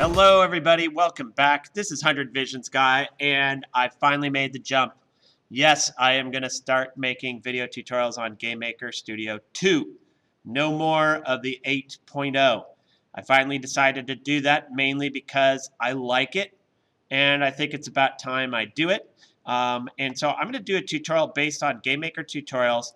Hello, everybody. Welcome back. This is 100 Visions Guy, and I finally made the jump. Yes, I am going to start making video tutorials on GameMaker Studio 2. No more of the 8.0. I finally decided to do that mainly because I like it, and I think it's about time I do it. And so I'm going to do a tutorial based on GameMaker tutorials.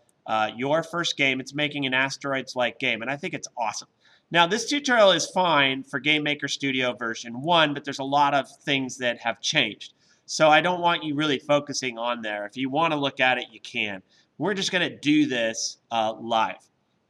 Your first game, it's making an Asteroids-like game, and I think it's awesome. Now, this tutorial is fine for GameMaker Studio version 1, but there's a lot of things that have changed. So I don't want you really focusing on there. If you want to look at it, you can. We're just going to do this live.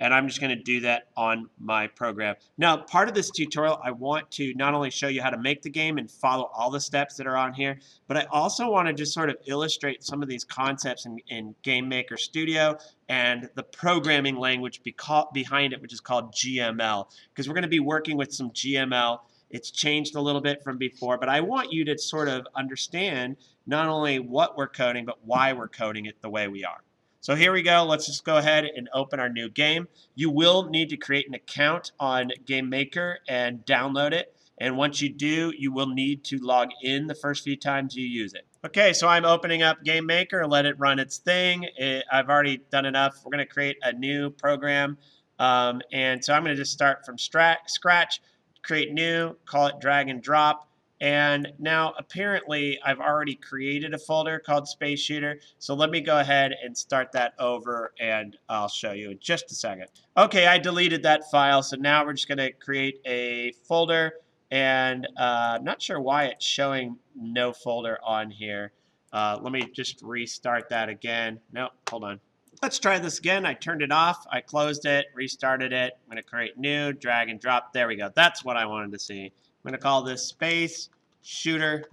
And I'm just going to do that on my program. Now, part of this tutorial, I want to not only show you how to make the game and follow all the steps that are on here, but I also want to just sort of illustrate some of these concepts in GameMaker Studio and the programming language behind it, which is called GML, because we're going to be working with some GML. It's changed a little bit from before, but I want you to sort of understand not only what we're coding, but why we're coding it the way we are. So here we go. Let's just go ahead and open our new game. You will need to create an account on GameMaker and download it. And once you do, you will need to log in the first few times you use it. Okay, so I'm opening up GameMaker, let it run its thing. I've already done enough. We're going to create a new program. And so I'm going to just start from scratch, create new, call it drag and drop. And now apparently I've already created a folder called Space Shooter. So let me go ahead and start that over and I'll show you in just a second. Okay, I deleted that file. So now we're just going to create a folder. And I'm not sure why it's showing no folder on here. Let me just restart that again. No, hold on. Let's try this again. I turned it off. I closed it, restarted it. I'm going to create new, drag and drop. There we go. That's what I wanted to see. I'm going to call this Space Shooter.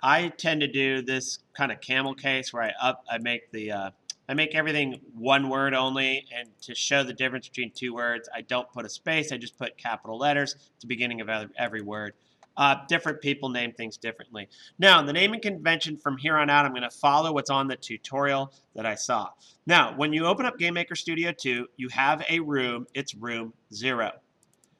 I tend to do this kind of camel case where I make everything one word only, and to show the difference between two words, I don't put a space. I just put capital letters at the beginning of every word. Different people name things differently. Now, the naming convention from here on out, I'm going to follow what's on the tutorial that I saw. Now, when you open up GameMaker Studio 2, you have a room. It's room 0.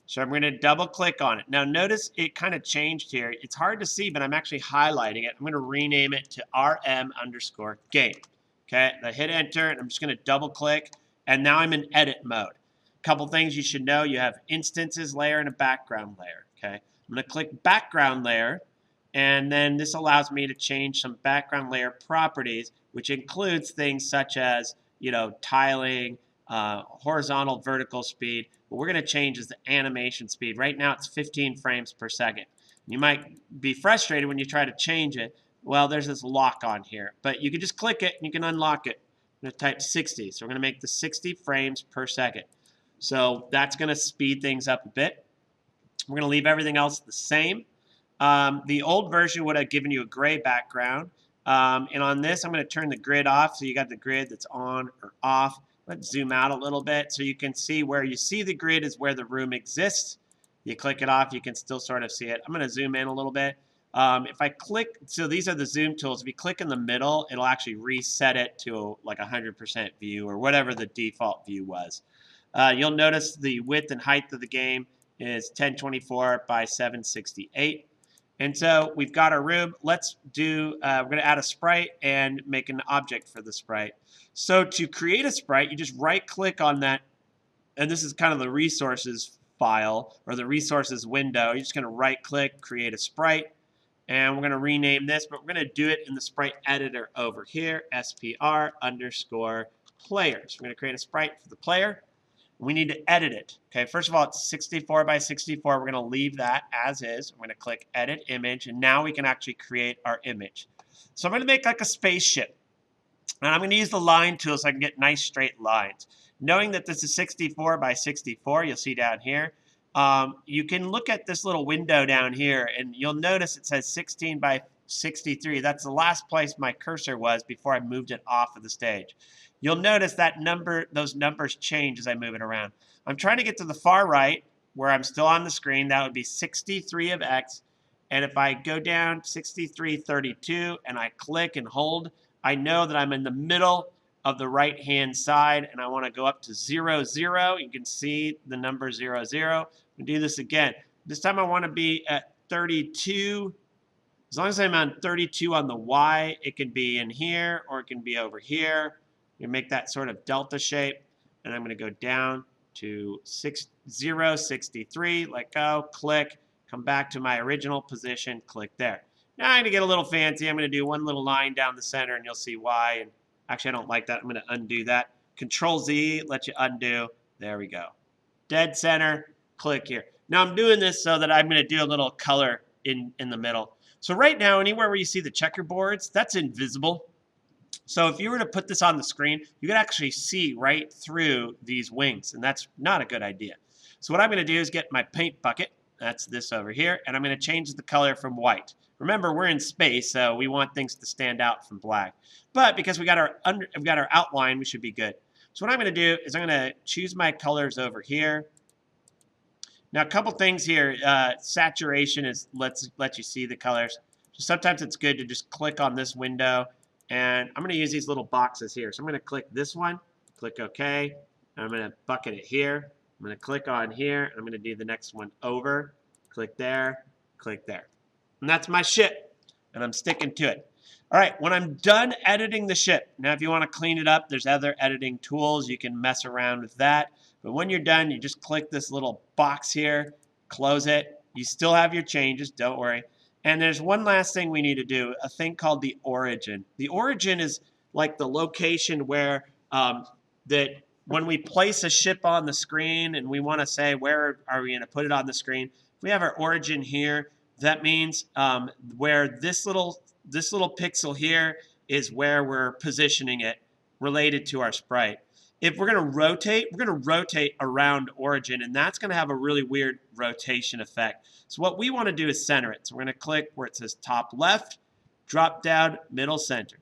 So I'm going to double click on it. Now notice it kind of changed here. It's hard to see, but I'm actually highlighting it. I'm going to rename it to RM_game. Okay, I hit enter and I'm just going to double click, and now I'm in edit mode. A couple things you should know: you have instances layer and a background layer. Okay, I'm going to click background layer, and then this allows me to change some background layer properties, which includes things such as, tiling, horizontal, vertical speed. What we're going to change is the animation speed. Right now it's 15 frames per second. You might be frustrated when you try to change it. Well, there's this lock on here, but you can just click it and you can unlock it. I'm going to type 60, so we're going to make the 60 frames per second. So that's going to speed things up a bit. We're going to leave everything else the same. The old version would have given you a gray background. And on this, I'm going to turn the grid off, so you got the grid that's on or off. Let's zoom out a little bit so you can see where you see the grid is where the room exists. You click it off, you can still sort of see it. I'm going to zoom in a little bit. If I click, so these are the zoom tools. If you click in the middle, it'll actually reset it to like 100% view or whatever the default view was. You'll notice the width and height of the game is 1024 by 768. And so we've got our room. Let's do, we're going to add a sprite and make an object for the sprite. So to create a sprite, you just right click on that. And this is kind of the resources file or the resources window. You're just going to right click, create a sprite. And we're going to rename this, but we're going to do it in the sprite editor over here, SPR_players. We're going to create a sprite for the player. We need to edit it. Okay, first of all, it's 64 by 64. We're going to leave that as is. I'm going to click Edit Image, and now we can actually create our image. So I'm going to make like a spaceship. And I'm going to use the line tool so I can get nice straight lines. Knowing that this is 64 by 64, you'll see down here, you can look at this little window down here, and you'll notice it says 16 by 63. That's the last place my cursor was before I moved it off of the stage. You'll notice that those numbers change as I move it around. I'm trying to get to the far right where I'm still on the screen. That would be 63 of X. And if I go down 63, 32, and I click and hold, I know that I'm in the middle of the right-hand side, and I want to go up to 0, 0. You can see the number 0, 0. We'll do this again. This time I want to be at 32, as long as I'm on 32 on the Y, it can be in here or it can be over here. You make that sort of delta shape, and I'm going to go down to 0, 63, let go, click, come back to my original position, click there. Now I'm going to get a little fancy. I'm going to do one little line down the center, and you'll see why. And actually, I don't like that. I'm going to undo that. Control Z, let you undo. There we go. Dead center, click here. Now I'm doing this so that I'm going to do a little color in the middle. So right now, anywhere where you see the checkerboards, that's invisible. So if you were to put this on the screen, you could actually see right through these wings, and that's not a good idea. So what I'm going to do is get my paint bucket. That's this over here, and I'm going to change the color from white. Remember, we're in space, so we want things to stand out from black. But because we got our outline, we should be good. So what I'm going to do is I'm going to choose my colors over here. Now, a couple things here. Saturation is lets you see the colors. So sometimes it's good to just click on this window, and I'm going to use these little boxes here. So I'm going to click this one, click OK, and I'm going to bucket it here. I'm going to click on here, and I'm going to do the next one over, click there, and that's my ship, and I'm sticking to it. All right, when I'm done editing the ship, now if you want to clean it up, there's other editing tools. You can mess around with that. But when you're done, you just click this little box here, close it. You still have your changes, don't worry. And there's one last thing we need to do, a thing called the origin. The origin is like the location where that when we place a ship on the screen and we want to say where are we going to put it on the screen, if we have our origin here, that means where this little pixel here is where we're positioning it related to our sprite. If we're going to rotate around origin, and that's going to have a really weird rotation effect. So what we want to do is center it. So we're going to click where it says top left, drop down, middle center.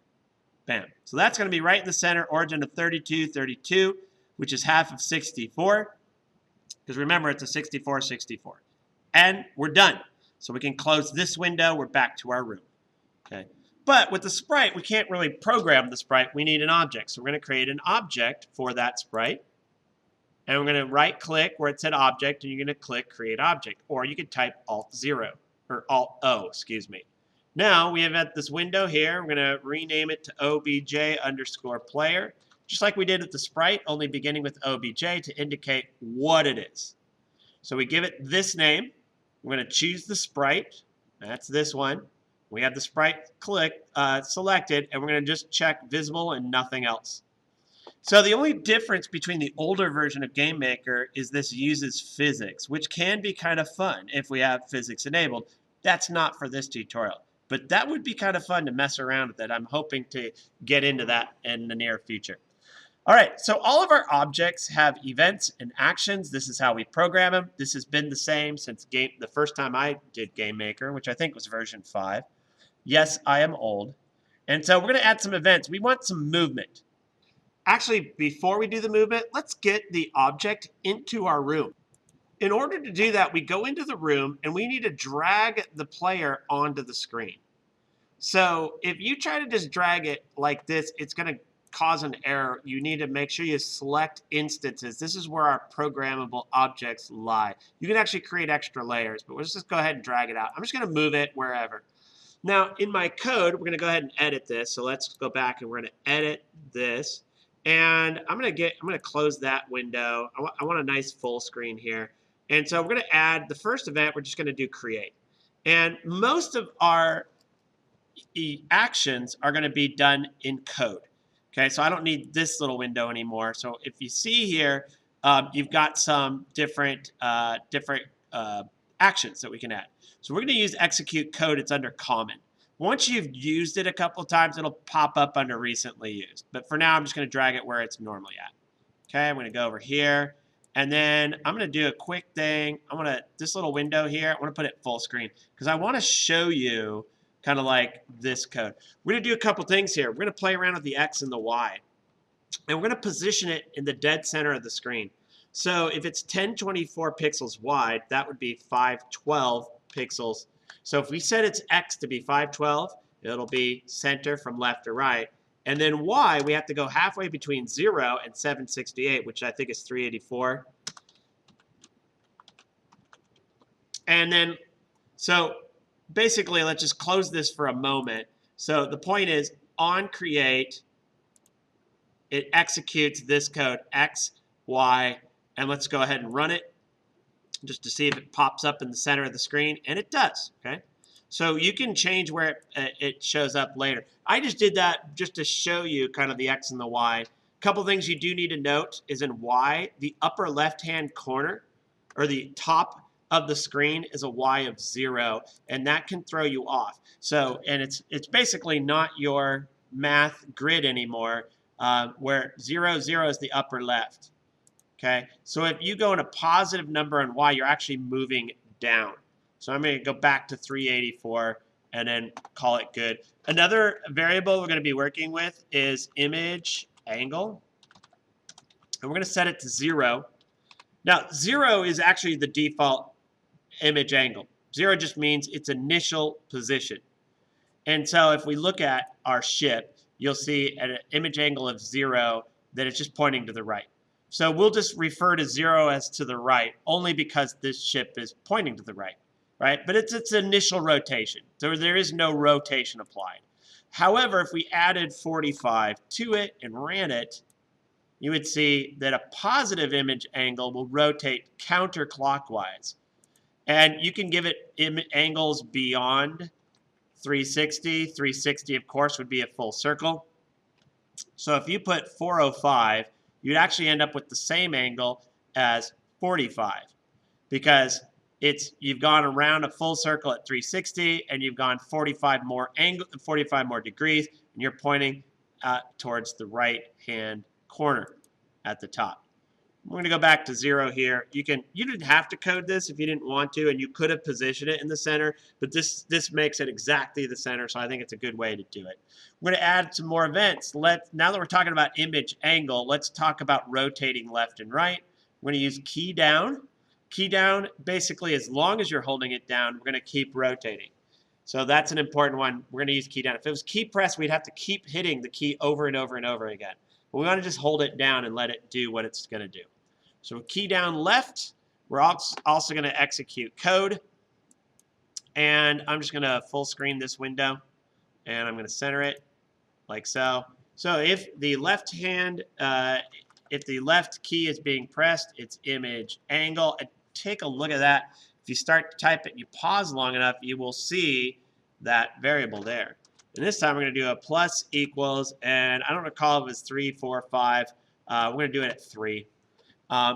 Bam. So that's going to be right in the center, origin of 32, 32, which is half of 64. Because remember, it's a 64, 64. And we're done. So we can close this window. We're back to our room. Okay. But with the sprite, we can't really program the sprite. We need an object. So we're going to create an object for that sprite. And we're going to right-click where it said object, and you're going to click Create Object. Or you could type Alt-0, or Alt-O, excuse me. Now, we have at this window here, we're going to rename it to obj_player, just like we did with the sprite, only beginning with obj to indicate what it is. So we give it this name. We're going to choose the sprite. That's this one. We have the sprite selected, and we're going to just check visible and nothing else. So the only difference between the older version of GameMaker is this uses physics, which can be kind of fun if we have physics enabled. That's not for this tutorial, but that would be kind of fun to mess around with it. I'm hoping to get into that in the near future. All right, so all of our objects have events and actions. This is how we program them. This has been the same since the first time I did GameMaker, which I think was version 5. Yes, I am old. And so we're going to add some events. We want some movement. Actually, before we do the movement, let's get the object into our room. In order to do that, we go into the room and we need to drag the player onto the screen. So if you try to just drag it like this, it's going to cause an error. You need to make sure you select instances. This is where our programmable objects lie. You can actually create extra layers, but let's just go ahead and drag it out. I'm just going to move it wherever. Now, in my code, we're going to go ahead and edit this. So let's go back and we're going to edit this. And I'm going to close that window. I want a nice full screen here. And so we're going to add the first event. We're just going to do create. And most of our actions are going to be done in code. Okay, so I don't need this little window anymore. So if you see here, you've got some different actions that we can add. So we're going to use execute code. It's under common. Once you've used it a couple of times, it'll pop up under recently used. But for now, I'm just going to drag it where it's normally at. Okay, I'm going to go over here. And then I'm going to do a quick thing. This little window here, I want to put it full screen because I want to show you kind of like this code. We're going to do a couple things here. We're going to play around with the X and the Y. And we're going to position it in the dead center of the screen. So if it's 1024 pixels wide, that would be 512 pixels. So if we set its X to be 512, it'll be center from left to right. And then Y, we have to go halfway between 0 and 768, which I think is 384. And then, So basically, let's just close this for a moment. So the point is, on create, it executes this code, X, Y, and let's go ahead and run it just to see if it pops up in the center of the screen, and it does, okay? So you can change where it shows up later. I just did that just to show you kind of the X and the Y. A couple things you do need to note is in Y, the upper left-hand corner, or the top of the screen is a Y of 0, and that can throw you off. So, and it's basically not your math grid anymore, where 0, 0 is the upper left. Okay, so if you go in a positive number on Y, you're actually moving down. So I'm going to go back to 384 and then call it good. Another variable we're going to be working with is image angle. And we're going to set it to 0. Now, 0 is actually the default image angle. 0 just means its initial position. And so if we look at our ship, you'll see at an image angle of 0 that it's just pointing to the right. So we'll just refer to 0 as to the right only because this ship is pointing to the right, right? But it's its initial rotation. So there is no rotation applied. However, if we added 45 to it and ran it, you would see that a positive image angle will rotate counterclockwise. And you can give it angles beyond 360. 360, of course, would be a full circle. So if you put 405, you'd actually end up with the same angle as 45 because you've gone around a full circle at 360 and you've gone 45 more degrees, and you're pointing towards the right-hand corner at the top. We're going to go back to 0 here. You didn't have to code this if you didn't want to, and you could have positioned it in the center, but this makes it exactly the center, so I think it's a good way to do it. We're going to add some more events. Now that we're talking about image angle, let's talk about rotating left and right. We're going to use key down. Key down, basically, as long as you're holding it down, we're going to keep rotating. So that's an important one. We're going to use key down. If it was key press, we'd have to keep hitting the key over and over and over again. But we want to just hold it down and let it do what it's going to do. So key down left, we're also going to execute code. And I'm just going to full screen this window. And I'm going to center it like so. So if the left key is being pressed, it's image angle. And take a look at that. If you start to type it and you pause long enough, you will see that variable there. And this time we're going to do a plus equals, and I don't recall if it was 3, 4, 5. We're going to do it at 3.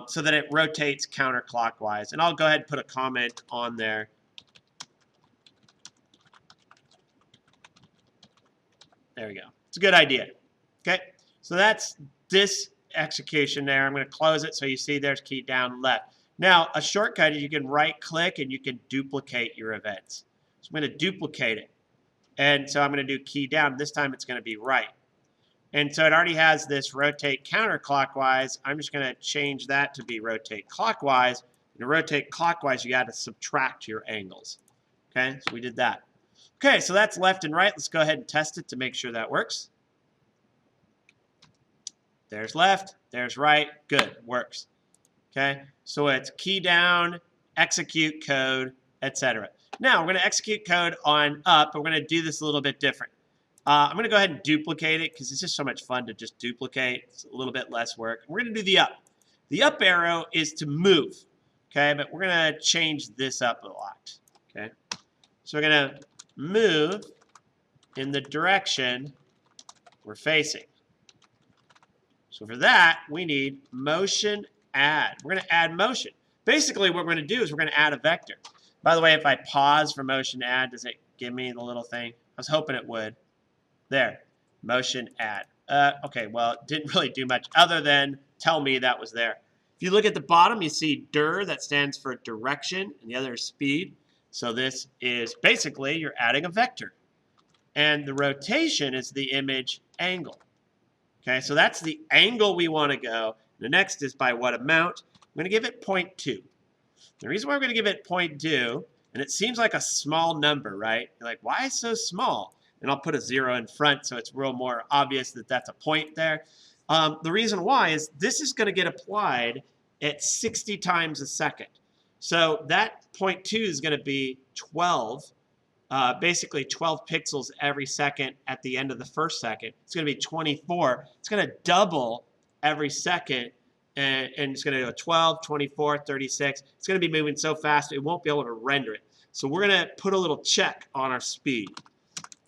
So that it rotates counterclockwise. And I'll go ahead and put a comment on there. There we go. It's a good idea. Okay, so that's this execution there. I'm going to close it so you see there's key down left. Now, a shortcut is you can right-click and you can duplicate your events. So I'm going to duplicate it. And so I'm going to do key down. This time it's going to be right. And so it already has this rotate counterclockwise. I'm just going to change that to be rotate clockwise. And to rotate clockwise, you got to subtract your angles. Okay, so we did that. Okay, so that's left and right. Let's go ahead and test it to make sure that works. There's left, there's right. Good, works. Okay, so it's key down, execute code, etc. Now we're going to execute code on up, but we're going to do this a little bit different. I'm going to go ahead and duplicate it because it's just so much fun to just duplicate. It's a little bit less work. We're going to do the up. The up arrow is to move, okay? But we're going to change this up a lot, okay? So we're going to move in the direction we're facing. So for that, we need motion add. We're going to add motion. Basically, what we're going to do is we're going to add a vector. By the way, if I pause for motion add, does it give me the little thing? I was hoping it would. There, motion add. Okay, well, it didn't really do much other than tell me that was there. If you look at the bottom, you see dir, that stands for direction, and the other is speed. So this is basically you're adding a vector. And the rotation is the image angle. Okay, so that's the angle we want to go. The next is by what amount. I'm going to give it 0.2. The reason why we're going to give it 0.2, and it seems like a small number, right? You're like, why so small? And I'll put a 0 in front so it's real more obvious that that's a point there. The reason why is this is going to get applied at 60 times a second. So that 0.2 is going to be 12, basically 12 pixels every second at the end of the first second. It's going to be 24. It's going to double every second, and it's going to go 12, 24, 36. It's going to be moving so fast it won't be able to render it. So we're going to put a little check on our speed.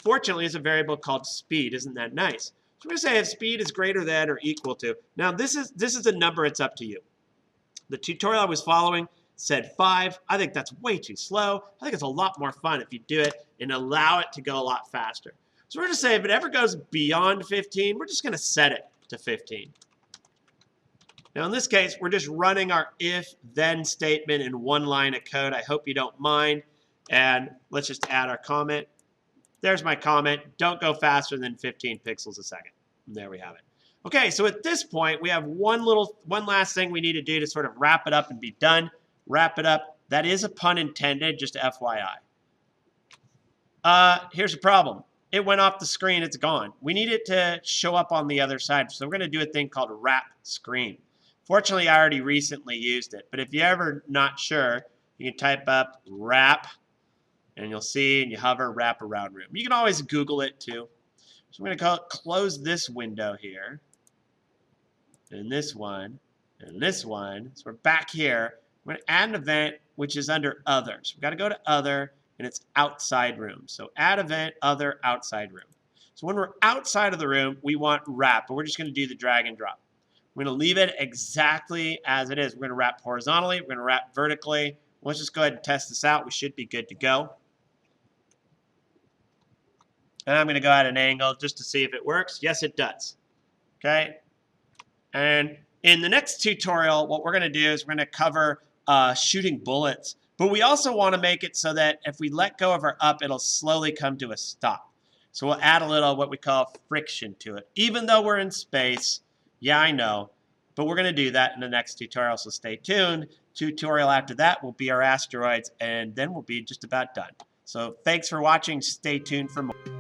Fortunately, it's a variable called speed. Isn't that nice? So we're going to say if speed is greater than or equal to. Now this is a number. It's up to you. The tutorial I was following said 5. I think that's way too slow. I think it's a lot more fun if you do it and allow it to go a lot faster. So we're going to say if it ever goes beyond 15, we're just going to set it to 15. Now in this case, we're just running our if-then statement in one line of code. I hope you don't mind. And let's just add our comment. There's my comment. Don't go faster than 15 pixels a second. And there we have it. Okay, so at this point, we have one last thing we need to do to sort of wrap it up and be done. Wrap it up. That is a pun intended, just FYI. Here's the problem. It went off the screen. It's gone. We need it to show up on the other side. So we're going to do a thing called wrap screen. Fortunately, I already recently used it. But if you're ever not sure, you can type up wrap, and you'll see, and you hover wrap around room. You can always Google it too. So I'm going to close this window here, and this one, and this one. So we're back here. We're going to add an event, which is under other. So we've got to go to other, and it's outside room. So add event, other, outside room. So when we're outside of the room, we want wrap, but we're just going to do the drag and drop. We're going to leave it exactly as it is. We're going to wrap horizontally. We're going to wrap vertically. Let's just go ahead and test this out. We should be good to go. And I'm going to go at an angle just to see if it works. Yes, it does. Okay. And in the next tutorial, what we're going to do is we're going to cover shooting bullets. But we also want to make it so that if we let go of our up, it'll slowly come to a stop. So we'll add a little what we call friction to it. Even though we're in space, yeah, I know. But we're going to do that in the next tutorial, so stay tuned. Tutorial after that will be our asteroids, and then we'll be just about done. So thanks for watching. Stay tuned for more.